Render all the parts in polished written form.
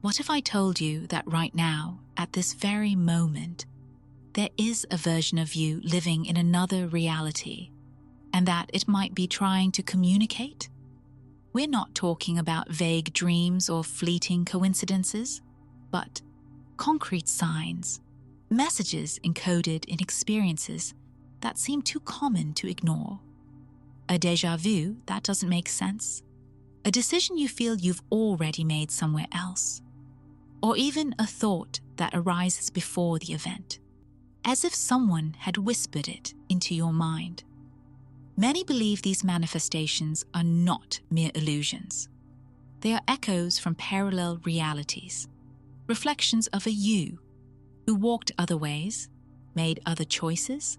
What if I told you that right now, at this very moment, there is a version of you living in another reality, and that it might be trying to communicate? We're not talking about vague dreams or fleeting coincidences, but concrete signs, messages encoded in experiences that seem too common to ignore. A déjà vu that doesn't make sense, a decision you feel you've already made somewhere else, or even a thought that arises before the event, as if someone had whispered it into your mind. Many believe these manifestations are not mere illusions. They are echoes from parallel realities, reflections of a you who walked other ways, made other choices,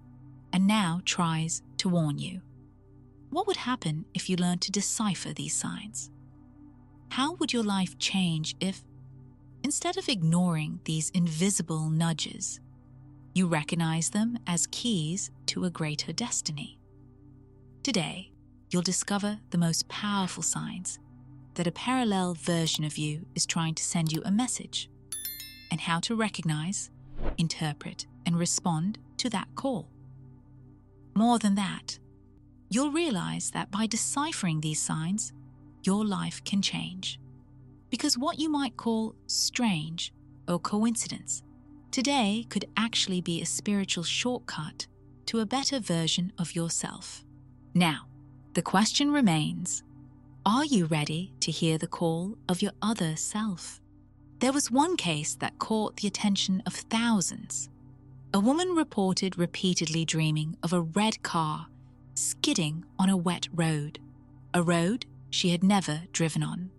and now tries to warn you. What would happen if you learned to decipher these signs? How would your life change if, instead of ignoring these invisible nudges, you recognize them as keys to a greater destiny? Today, you'll discover the most powerful signs that a parallel version of you is trying to send you a message, and how to recognize, interpret, and respond to that call. More than that, you'll realize that by deciphering these signs, your life can change. Because what you might call strange or coincidence today could actually be a spiritual shortcut to a better version of yourself. Now, the question remains, are you ready to hear the call of your other self? There was one case that caught the attention of thousands. A woman reported repeatedly dreaming of a red car skidding on a wet road, a road she had never driven on.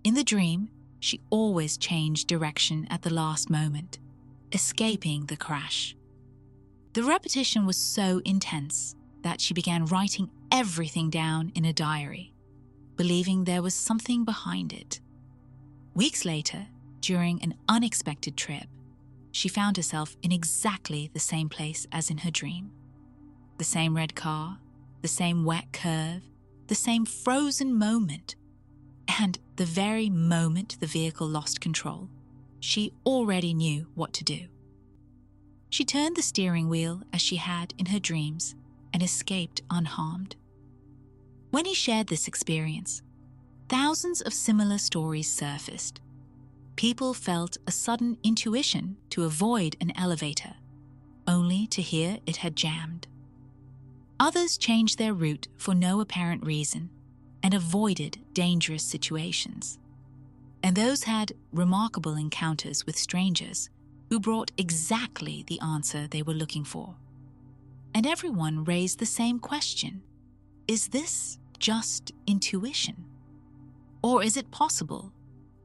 In the dream, she always changed direction at the last moment, escaping the crash. The repetition was so intense that she began writing everything down in a diary, believing there was something behind it. Weeks later, during an unexpected trip, she found herself in exactly the same place as in her dream. The same red car, the same wet curve, the same frozen moment. And the very moment the vehicle lost control, she already knew what to do. She turned the steering wheel as she had in her dreams and escaped unharmed. When he shared this experience, thousands of similar stories surfaced. People felt a sudden intuition to avoid an elevator, only to hear it had jammed. Others changed their route for no apparent reason and avoided dangerous situations. And those had remarkable encounters with strangers who brought exactly the answer they were looking for. And everyone raised the same question: is this just intuition? Or is it possible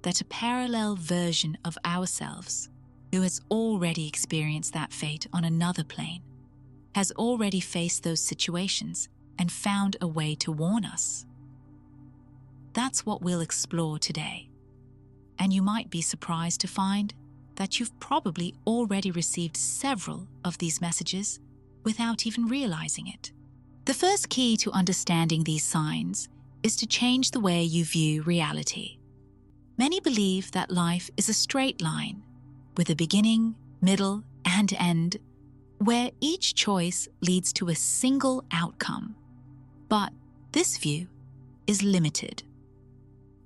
that a parallel version of ourselves, who has already experienced that fate on another plane, has already faced those situations and found a way to warn us? That's what we'll explore today. And you might be surprised to find that you've probably already received several of these messages without even realizing it. The first key to understanding these signs is to change the way you view reality. Many believe that life is a straight line, with a beginning, middle, and end, where each choice leads to a single outcome. But this view is limited.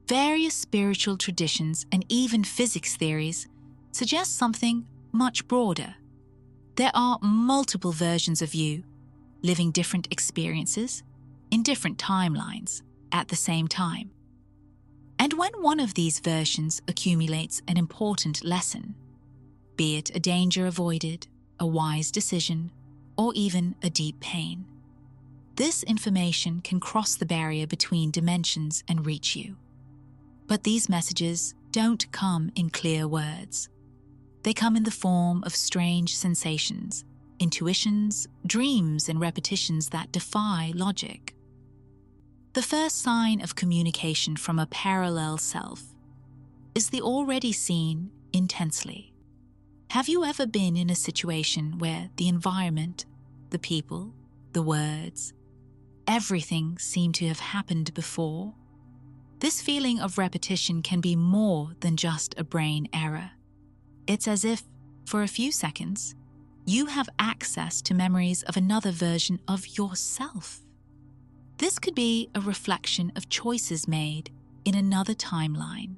Various spiritual traditions and even physics theories suggest something much broader. There are multiple versions of you living different experiences in different timelines at the same time. And when one of these versions accumulates an important lesson, be it a danger avoided, a wise decision, or even a deep pain, this information can cross the barrier between dimensions and reach you. But these messages don't come in clear words. They come in the form of strange sensations, intuitions, dreams, and repetitions that defy logic. The first sign of communication from a parallel self is the already seen intensely. Have you ever been in a situation where the environment, the people, the words, everything seemed to have happened before? This feeling of repetition can be more than just a brain error. It's as if, for a few seconds, you have access to memories of another version of yourself. This could be a reflection of choices made in another timeline,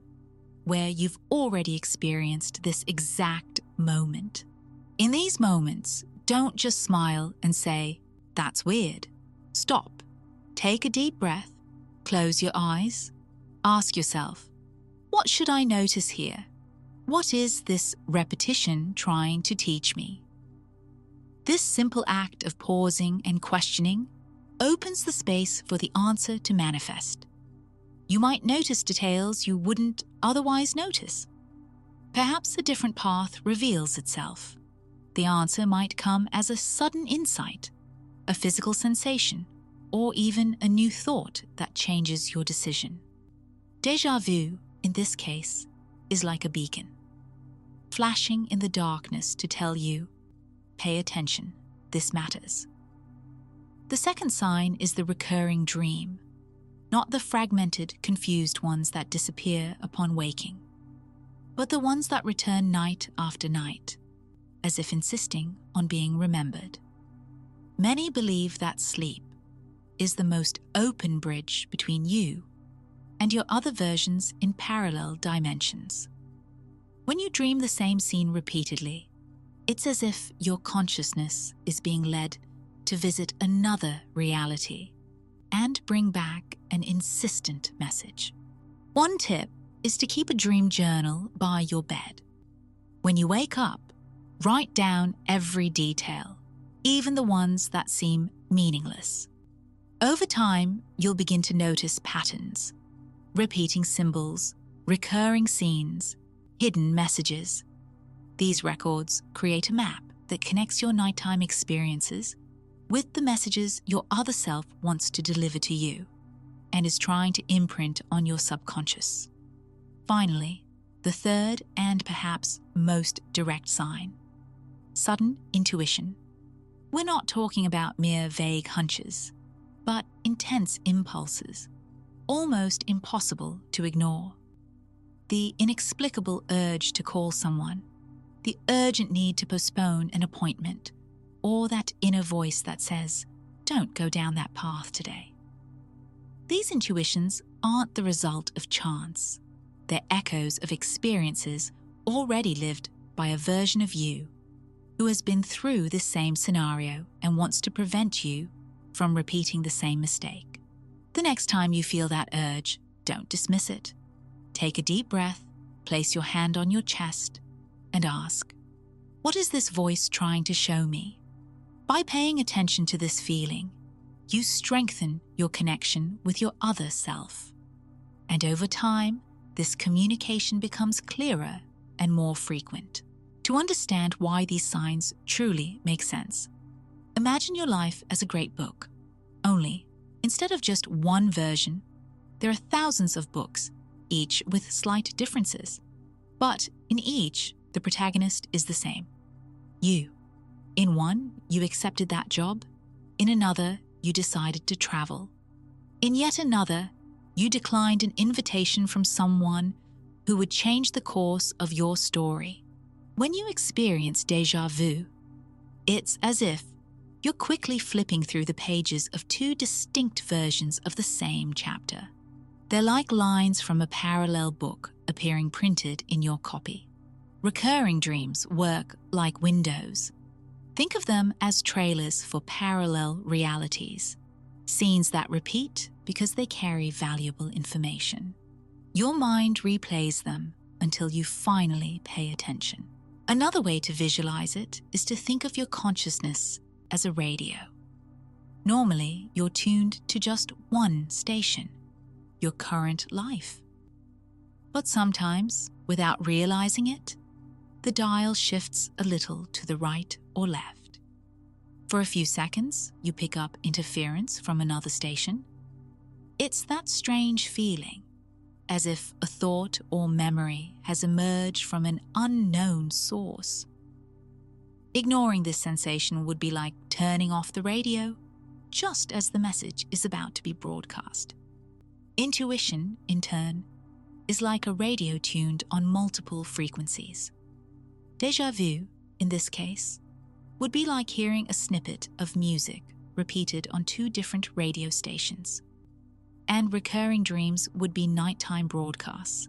where you've already experienced this exact moment. In these moments, don't just smile and say, "That's weird." Stop. Take a deep breath, close your eyes, ask yourself, what should I notice here? What is this repetition trying to teach me? This simple act of pausing and questioning opens the space for the answer to manifest. You might notice details you wouldn't otherwise notice. Perhaps a different path reveals itself. The answer might come as a sudden insight, a physical sensation, or even a new thought that changes your decision. Déjà vu, in this case, is like a beacon, flashing in the darkness to tell you, pay attention, this matters. The second sign is the recurring dream, not the fragmented, confused ones that disappear upon waking, but the ones that return night after night, as if insisting on being remembered. Many believe that sleep is the most open bridge between you and your other versions in parallel dimensions. When you dream the same scene repeatedly, it's as if your consciousness is being led to visit another reality and bring back an insistent message. One tip is to keep a dream journal by your bed. When you wake up, write down every detail, even the ones that seem meaningless. Over time, you'll begin to notice patterns, repeating symbols, recurring scenes, hidden messages. These records create a map that connects your nighttime experiences with the messages your other self wants to deliver to you and is trying to imprint on your subconscious. Finally, the third and perhaps most direct sign, sudden intuition. We're not talking about mere vague hunches, but intense impulses, almost impossible to ignore. The inexplicable urge to call someone, the urgent need to postpone an appointment, or that inner voice that says, "Don't go down that path today." These intuitions aren't the result of chance. They're echoes of experiences already lived by a version of you who has been through this same scenario and wants to prevent you from repeating the same mistake. The next time you feel that urge, don't dismiss it. Take a deep breath, place your hand on your chest, and ask, what is this voice trying to show me? By paying attention to this feeling, you strengthen your connection with your other self. And over time, this communication becomes clearer and more frequent. To understand why these signs truly make sense, imagine your life as a great book. Only, instead of just one version, there are thousands of books, each with slight differences. But in each, the protagonist is the same. You. In one, you accepted that job. In another, you decided to travel. In yet another, you declined an invitation from someone who would change the course of your story. When you experience déjà vu, it's as if you're quickly flipping through the pages of two distinct versions of the same chapter. They're like lines from a parallel book appearing printed in your copy. Recurring dreams work like windows. Think of them as trailers for parallel realities, scenes that repeat because they carry valuable information. Your mind replays them until you finally pay attention. Another way to visualize it is to think of your consciousness as a radio. Normally, you're tuned to just one station, your current life. But sometimes, without realizing it, the dial shifts a little to the right or left. For a few seconds, you pick up interference from another station. It's that strange feeling, as if a thought or memory has emerged from an unknown source. Ignoring this sensation would be like turning off the radio just as the message is about to be broadcast. Intuition, in turn, is like a radio tuned on multiple frequencies. Déjà vu, in this case, would be like hearing a snippet of music repeated on two different radio stations. And recurring dreams would be nighttime broadcasts,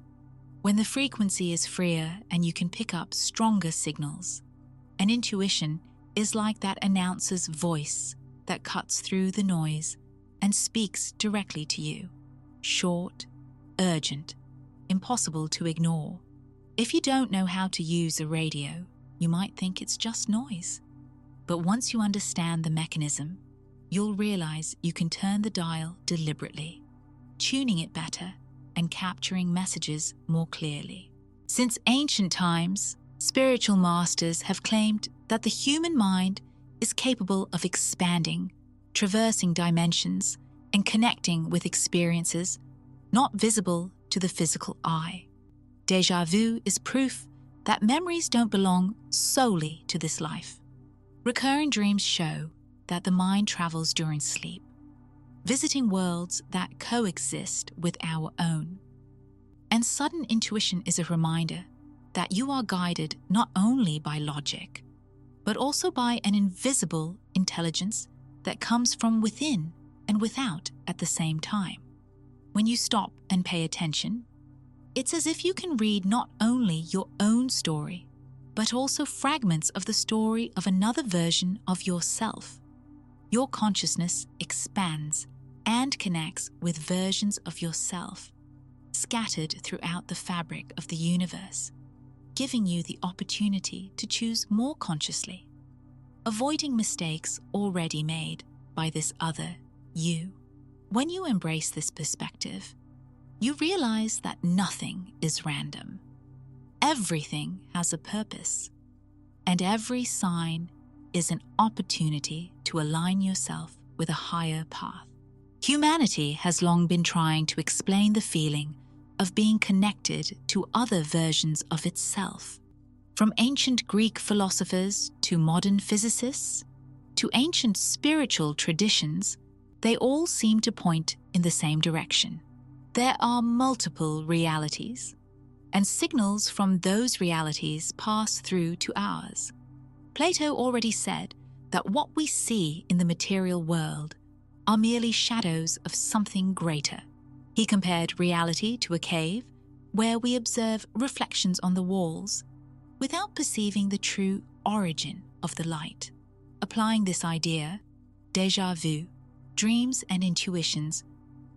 when the frequency is freer and you can pick up stronger signals. And intuition is like that announcer's voice that cuts through the noise and speaks directly to you. Short, urgent, impossible to ignore. If you don't know how to use a radio, you might think it's just noise. But once you understand the mechanism, you'll realize you can turn the dial deliberately, tuning it better and capturing messages more clearly. Since ancient times, spiritual masters have claimed that the human mind is capable of expanding, traversing dimensions, and connecting with experiences not visible to the physical eye. Déjà vu is proof that memories don't belong solely to this life. Recurring dreams show that the mind travels during sleep, visiting worlds that coexist with our own. And sudden intuition is a reminder that you are guided not only by logic, but also by an invisible intelligence that comes from within and without at the same time. When you stop and pay attention, it's as if you can read not only your own story, but also fragments of the story of another version of yourself. Your consciousness expands and connects with versions of yourself, scattered throughout the fabric of the universe, giving you the opportunity to choose more consciously, avoiding mistakes already made by this other you. When you embrace this perspective, you realize that nothing is random. Everything has a purpose, and every sign is an opportunity to align yourself with a higher path. Humanity has long been trying to explain the feeling of being connected to other versions of itself. From ancient Greek philosophers to modern physicists to ancient spiritual traditions, they all seem to point in the same direction. There are multiple realities, and signals from those realities pass through to ours. Plato already said that what we see in the material world are merely shadows of something greater. He compared reality to a cave where we observe reflections on the walls without perceiving the true origin of the light. Applying this idea, déjà vu, dreams and intuitions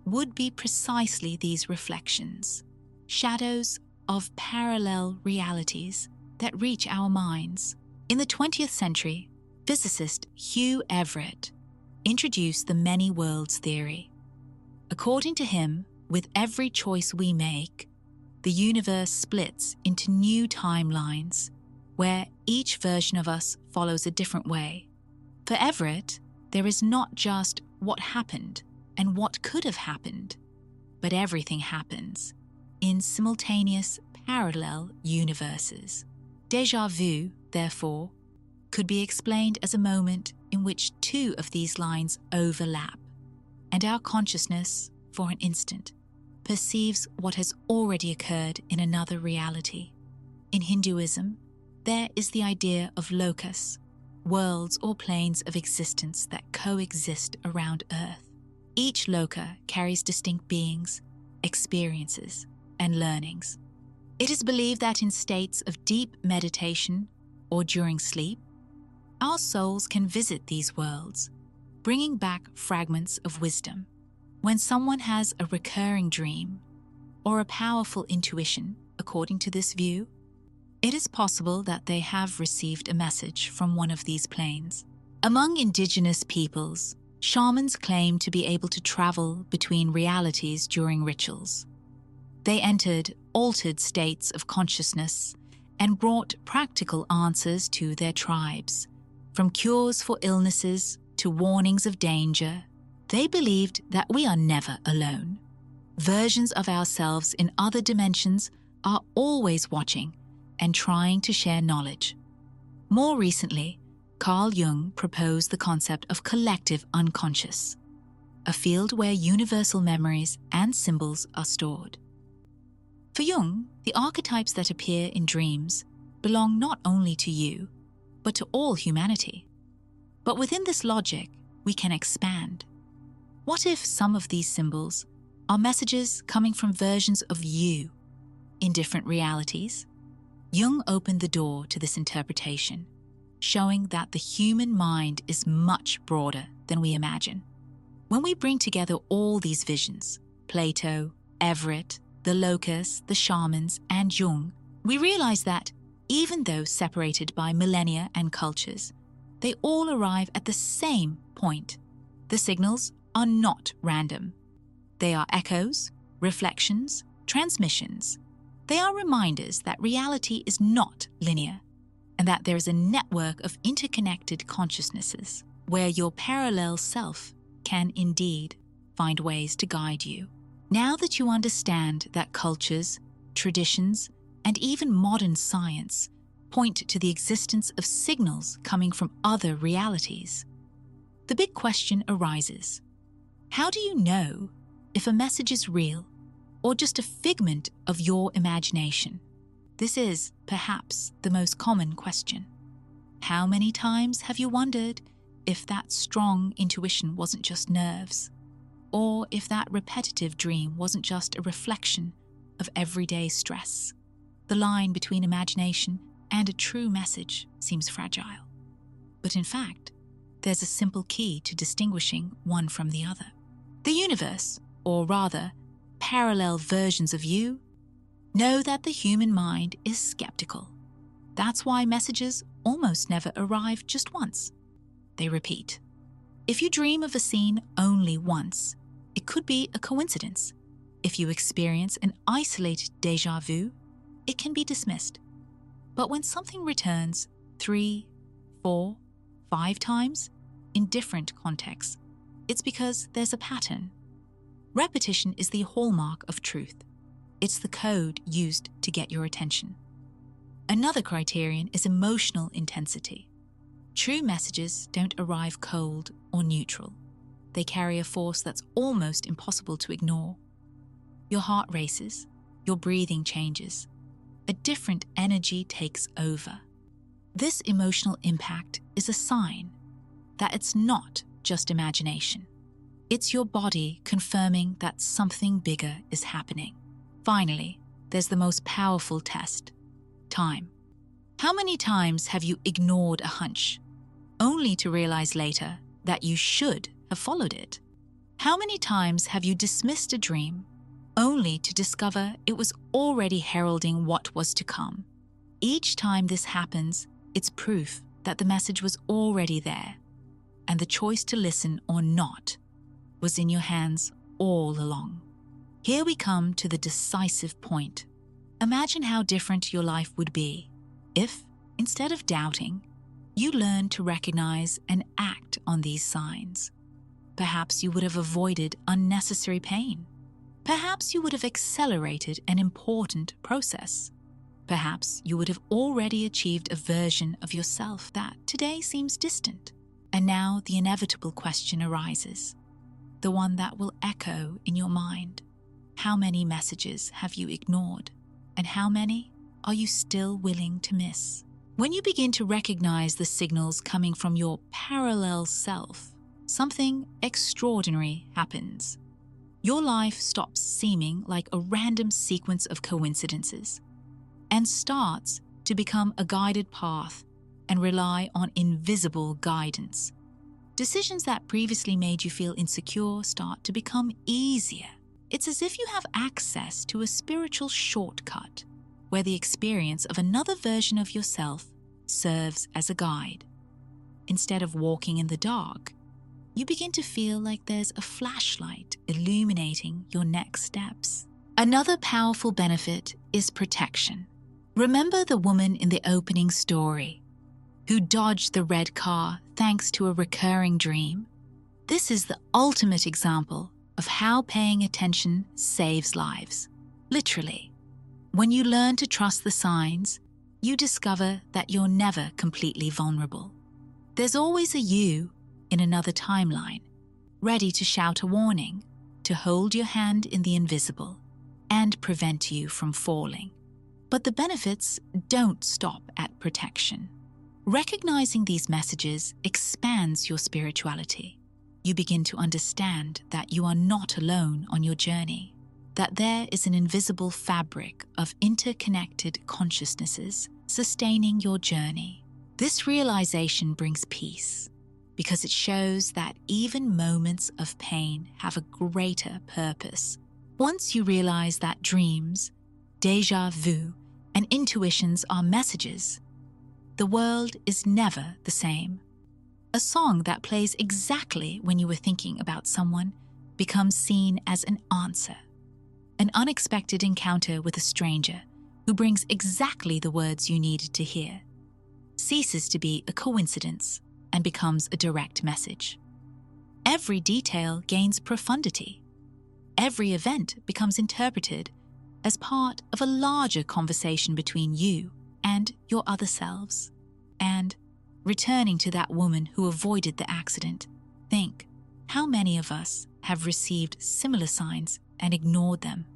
would be precisely these reflections, shadows of parallel realities that reach our minds. In the 20th century, physicist Hugh Everett introduced the many worlds theory. According to him, with every choice we make, the universe splits into new timelines where each version of us follows a different way. For Everett, there is not just what happened and what could have happened, but everything happens in simultaneous parallel universes. Déjà vu, therefore, could be explained as a moment in which two of these lines overlap, and our consciousness, for an instant, perceives what has already occurred in another reality. In Hinduism, there is the idea of lokas, worlds or planes of existence that coexist around Earth. Each loka carries distinct beings, experiences, and learnings. It is believed that in states of deep meditation or during sleep, our souls can visit these worlds, bringing back fragments of wisdom. When someone has a recurring dream or a powerful intuition, according to this view, it is possible that they have received a message from one of these planes. Among indigenous peoples, shamans claim to be able to travel between realities during rituals. They entered altered states of consciousness and brought practical answers to their tribes, from cures for illnesses to warnings of danger. They believed that we are never alone. Versions of ourselves in other dimensions are always watching and trying to share knowledge. More recently, Carl Jung proposed the concept of collective unconscious. a field where universal memories and symbols are stored. For Jung, the archetypes that appear in dreams belong not only to you, but to all humanity. But within this logic, we can expand. What if some of these symbols are messages coming from versions of you in different realities? Jung opened the door to this interpretation, showing that the human mind is much broader than we imagine. When we bring together all these visions, Plato, Everett, the locusts, the shamans, and Jung, we realize that even though separated by millennia and cultures, they all arrive at the same point. The signals are not random. They are echoes, reflections, transmissions. They are reminders that reality is not linear, and that there is a network of interconnected consciousnesses where your parallel self can indeed find ways to guide you. Now that you understand that cultures, traditions, and even modern science point to the existence of signals coming from other realities, the big question arises: how do you know if a message is real or just a figment of your imagination? This is perhaps the most common question. How many times have you wondered if that strong intuition wasn't just nerves, or if that repetitive dream wasn't just a reflection of everyday stress? The line between imagination and a true message seems fragile. But in fact, there's a simple key to distinguishing one from the other. The universe, or rather, parallel versions of you, know that the human mind is skeptical. That's why messages almost never arrive just once. They repeat. If you dream of a scene only once, it could be a coincidence. If you experience an isolated déjà vu, it can be dismissed. But when something returns 3, 4, 5 times in different contexts, it's because there's a pattern. Repetition is the hallmark of truth. It's the code used to get your attention. Another criterion is emotional intensity. True messages don't arrive cold or neutral. They carry a force that's almost impossible to ignore. Your heart races, your breathing changes. A different energy takes over. This emotional impact is a sign that it's not just imagination. It's your body confirming that something bigger is happening. Finally, there's the most powerful test: time. How many times have you ignored a hunch, only to realize later that you should have followed it? How many times have you dismissed a dream, only to discover it was already heralding what was to come? Each time this happens, it's proof that the message was already there, and the choice to listen or not was in your hands all along. Here we come to the decisive point. Imagine how different your life would be if, instead of doubting, you learned to recognize and act on these signs. Perhaps you would have avoided unnecessary pain. Perhaps you would have accelerated an important process. Perhaps you would have already achieved a version of yourself that today seems distant. And now the inevitable question arises, the one that will echo in your mind. How many messages have you ignored? And how many are you still willing to miss? When you begin to recognize the signals coming from your parallel self, something extraordinary happens. Your life stops seeming like a random sequence of coincidences and starts to become a guided path and rely on invisible guidance. Decisions that previously made you feel insecure start to become easier. It's as if you have access to a spiritual shortcut where the experience of another version of yourself serves as a guide. Instead of walking in the dark, you begin to feel like there's a flashlight illuminating your next steps. Another powerful benefit is protection. Remember the woman in the opening story who dodged the red car thanks to a recurring dream? This is the ultimate example of how paying attention saves lives. Literally. When you learn to trust the signs, you discover that you're never completely vulnerable. There's always a you in another timeline, ready to shout a warning, to hold your hand in the invisible, and prevent you from falling. But the benefits don't stop at protection. Recognizing these messages expands your spirituality. You begin to understand that you are not alone on your journey, that there is an invisible fabric of interconnected consciousnesses sustaining your journey. This realization brings peace because it shows that even moments of pain have a greater purpose. Once you realize that dreams, déjà vu, and intuitions are messages, the world is never the same. A song that plays exactly when you were thinking about someone becomes seen as an answer. An unexpected encounter with a stranger who brings exactly the words you needed to hear ceases to be a coincidence and becomes a direct message. Every detail gains profundity. Every event becomes interpreted as part of a larger conversation between you and your other selves. And returning to that woman who avoided the accident, think how many of us have received similar signs and ignored them.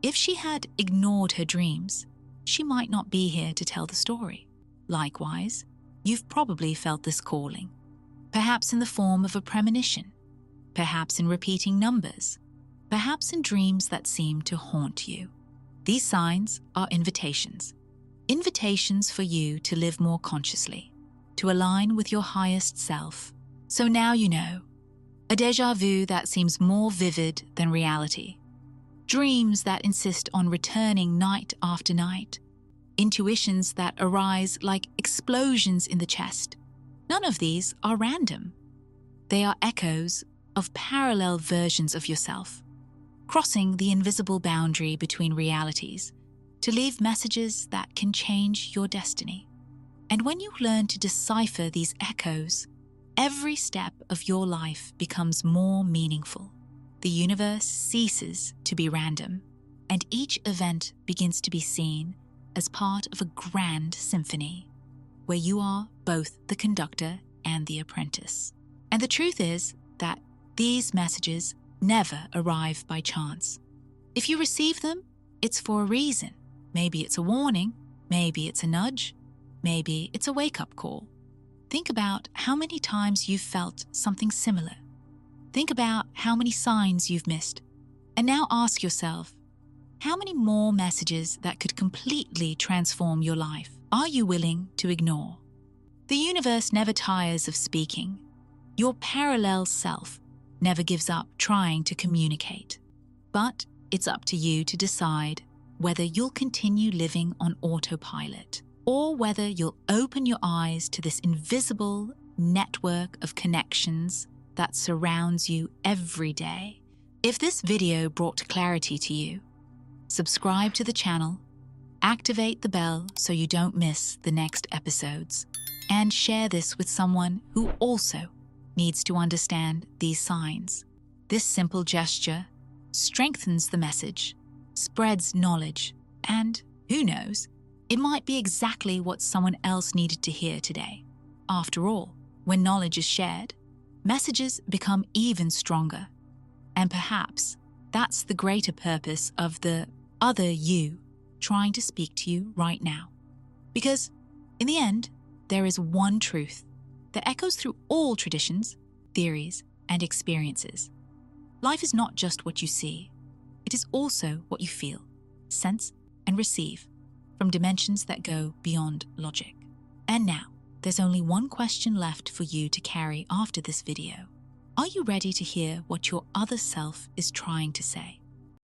If she had ignored her dreams, she might not be here to tell the story. Likewise, you've probably felt this calling, perhaps in the form of a premonition, perhaps in repeating numbers, perhaps in dreams that seem to haunt you. These signs are invitations. Invitations for you to live more consciously, to align with your highest self. So now you know, a déjà vu that seems more vivid than reality, dreams that insist on returning night after night, intuitions that arise like explosions in the chest. None of these are random. They are echoes of parallel versions of yourself, crossing the invisible boundary between realities to leave messages that can change your destiny. And when you learn to decipher these echoes, every step of your life becomes more meaningful. The universe ceases to be random, and each event begins to be seen as part of a grand symphony, where you are both the conductor and the apprentice. And the truth is that these messages never arrive by chance. If you receive them, it's for a reason. Maybe it's a warning, maybe it's a nudge, maybe it's a wake-up call. Think about how many times you've felt something similar. Think about how many signs you've missed. And now ask yourself, how many more messages that could completely transform your life are you willing to ignore? The universe never tires of speaking. Your parallel self never gives up trying to communicate. But it's up to you to decide whether you'll continue living on autopilot or whether you'll open your eyes to this invisible network of connections that surrounds you every day. If this video brought clarity to you, subscribe to the channel, activate the bell so you don't miss the next episodes, and share this with someone who also needs to understand these signs. This simple gesture strengthens the message, spreads knowledge, and who knows, it might be exactly what someone else needed to hear today. After all, when knowledge is shared, messages become even stronger. And perhaps that's the greater purpose of the other you trying to speak to you right now. Because in the end, there is one truth that echoes through all traditions, theories, and experiences. Life is not just what you see, it is also what you feel, sense, and receive from dimensions that go beyond logic. And now, there's only one question left for you to carry after this video. Are you ready to hear what your other self is trying to say?